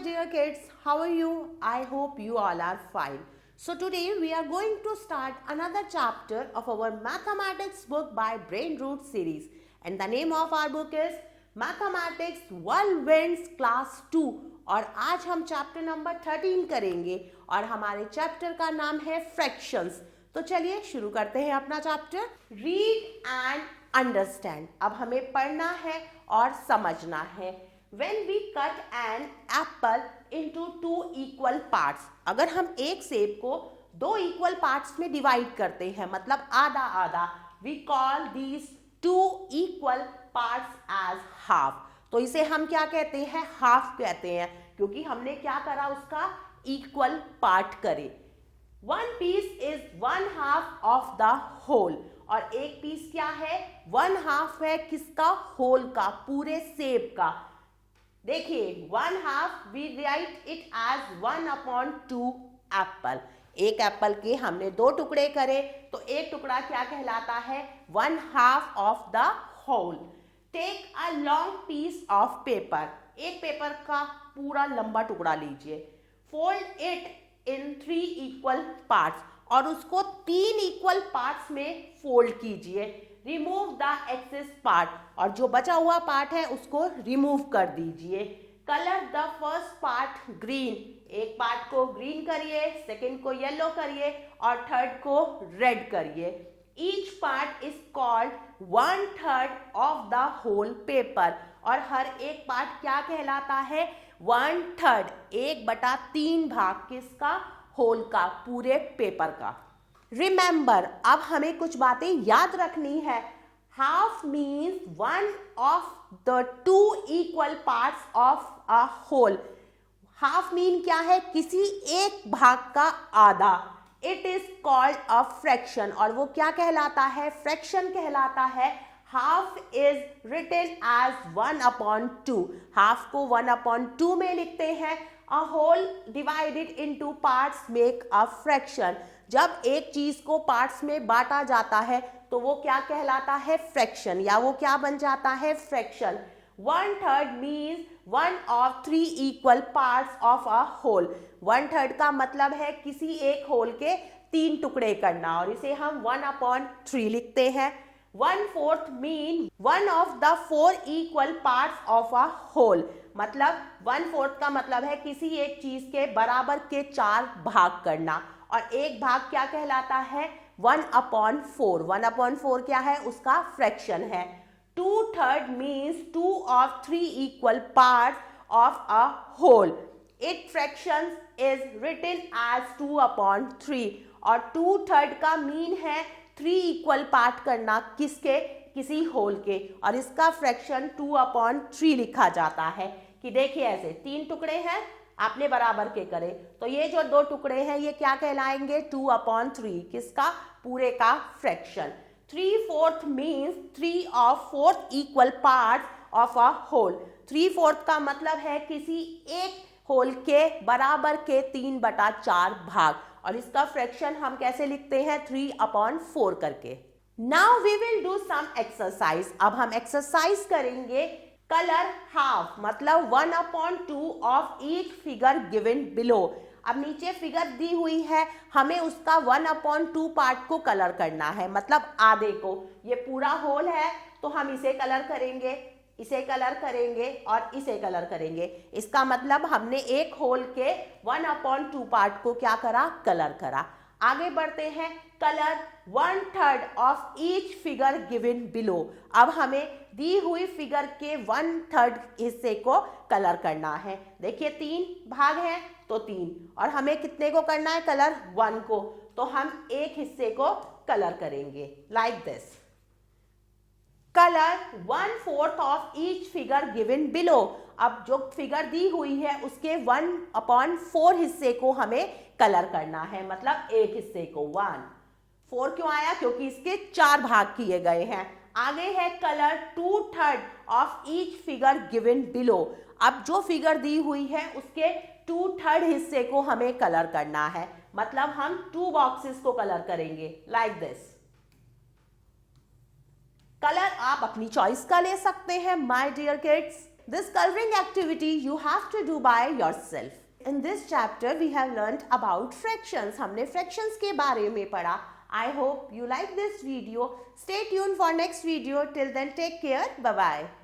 dear kids, how are you? I hope you all are fine. So today we are going to start another chapter of our mathematics book by Brain Root series, and the name of our book is Mathematics Whirlwinds Class 2 और आज हम chapter number 13 करेंगे और हमारे chapter का नाम है fractions. तो चलिए शुरू करते हैं अपना चैप्टर। Read and understand. अब हमें पढ़ना है और समझना है। When we cut an apple into two equal parts, अगर हम एक सेब को दो इक्वल पार्ट्स में डिवाइड करते हैं, मतलब आधा आधा, we call these two equal parts as half। तो इसे हम क्या कहते हैं? हाफ कहते हैं, क्योंकि हमने क्या करा, उसका इक्वल पार्ट करे। One piece is one half of the whole, और एक पीस क्या है? वन हाफ है किसका? होल का, पूरे सेब का। देखिए, one half we write it as 1/2 apple. एक एप्पल के हमने दो टुकड़े करे, तो एक टुकड़ा क्या कहलाता है? One half of the whole. Take a long piece of paper. एक पेपर का पूरा लंबा टुकड़ा लीजिए। Fold it in 3 equal parts, और उसको 3 इक्वल पार्ट्स में फोल्ड कीजिए। रिमूव द एक्सेस पार्ट, और जो बचा हुआ पार्ट है उसको रिमूव कर दीजिए। Colour the first part green. एक पार्ट को ग्रीन करिए, सेकेंड को येलो करिए और थर्ड को रेड करिए। Each part is called 1/3 of the whole paper, और हर एक पार्ट क्या कहलाता है? 1/3, 1/3 भाग किसका? होल का, पूरे पेपर का। रिमेंबर, अब हमें कुछ बातें याद रखनी है। Half means one of the 2 equal parts of a whole. Half mean क्या है? किसी एक भाग का आधा। It is called a fraction, और वो क्या कहलाता है? फ्रैक्शन कहलाता है। Half is written as 1/2। Half को 1/2 में लिखते हैं। A whole divided into parts make a fraction. जब एक चीज को पार्ट्स में बांटा जाता है तो वो क्या कहलाता है? फ्रैक्शन, या वो क्या बन जाता है? Fraction. 1/3 means 1/3 equal parts of a whole. 1/3 का मतलब है किसी एक होल के 3 टुकड़े करना, और इसे हम 1/3 लिखते हैं। 1/4 mean 1 of the 4 equal parts of a whole, मतलब 1/4 का मतलब है किसी एक चीज के बराबर के 4 भाग करना, और एक भाग क्या कहलाता है? 1/4। 1/4 क्या है? उसका फ्रैक्शन है। 2/3 means 2 of 3 equal part of a whole. It fraction is written as 2/3, और 2/3 का मीन है 3 इक्वल पार्ट करना किसके? किसी होल के, और इसका फ्रैक्शन 2/3 लिखा जाता है। कि देखिए, ऐसे 3 टुकड़े हैं, आपने बराबर के करे, तो ये जो 2 टुकड़े हैं ये क्या कहलाएंगे? 2/3, किसका? पूरे का fraction. 3/4 means 3 of 4 equal part of a whole. 3/4 का मतलब है किसी एक होल के बराबर के 3/4 भाग, और इसका फ्रैक्शन हम कैसे लिखते हैं? 3/4 करके। Now we will do some exercise. अब हम एक्सरसाइज करेंगे। कलर हाफ, मतलब 1/2 of each figure given below. अब नीचे फिगर दी हुई है, हमें उसका 1/2 पार्ट को कलर करना है, मतलब आधे को। ये पूरा होल है तो हम इसे कलर करेंगे, इसे कलर करेंगे और इसे कलर करेंगे। इसका मतलब हमने एक होल के 1/2 पार्ट को क्या करा? कलर करा। आगे बढ़ते हैं। Colour 1/3 of each figure given below. अब हमें दी हुई फिगर के 1/3 हिस्से को कलर करना है। देखिए, 3 भाग हैं तो 3, और हमें कितने को करना है कलर? 1 को, तो हम एक हिस्से को कलर करेंगे like this. Colour 1/4 of each figure given below. अब जो फिगर दी हुई है उसके 1/4 हिस्से को हमें कलर करना है, मतलब एक हिस्से को। 1/4 क्यों आया? क्योंकि इसके 4 भाग किए गए हैं। आगे है colour 2/3 of each figure given below. अब जो फिगर दी हुई है उसके 2/3 हिस्से को हमें कलर करना है, मतलब हम 2 बॉक्सेस को कलर करेंगे लाइक दिस। कलर आप अपनी चॉइस का ले सकते हैं my dear kids. This coloring activity you have to do by yourself. In this chapter we have learnt about fractions. हमने fractions के बारे में पढ़ा. I hope you like this video. Stay tuned for next video. Till then, take care. Bye bye.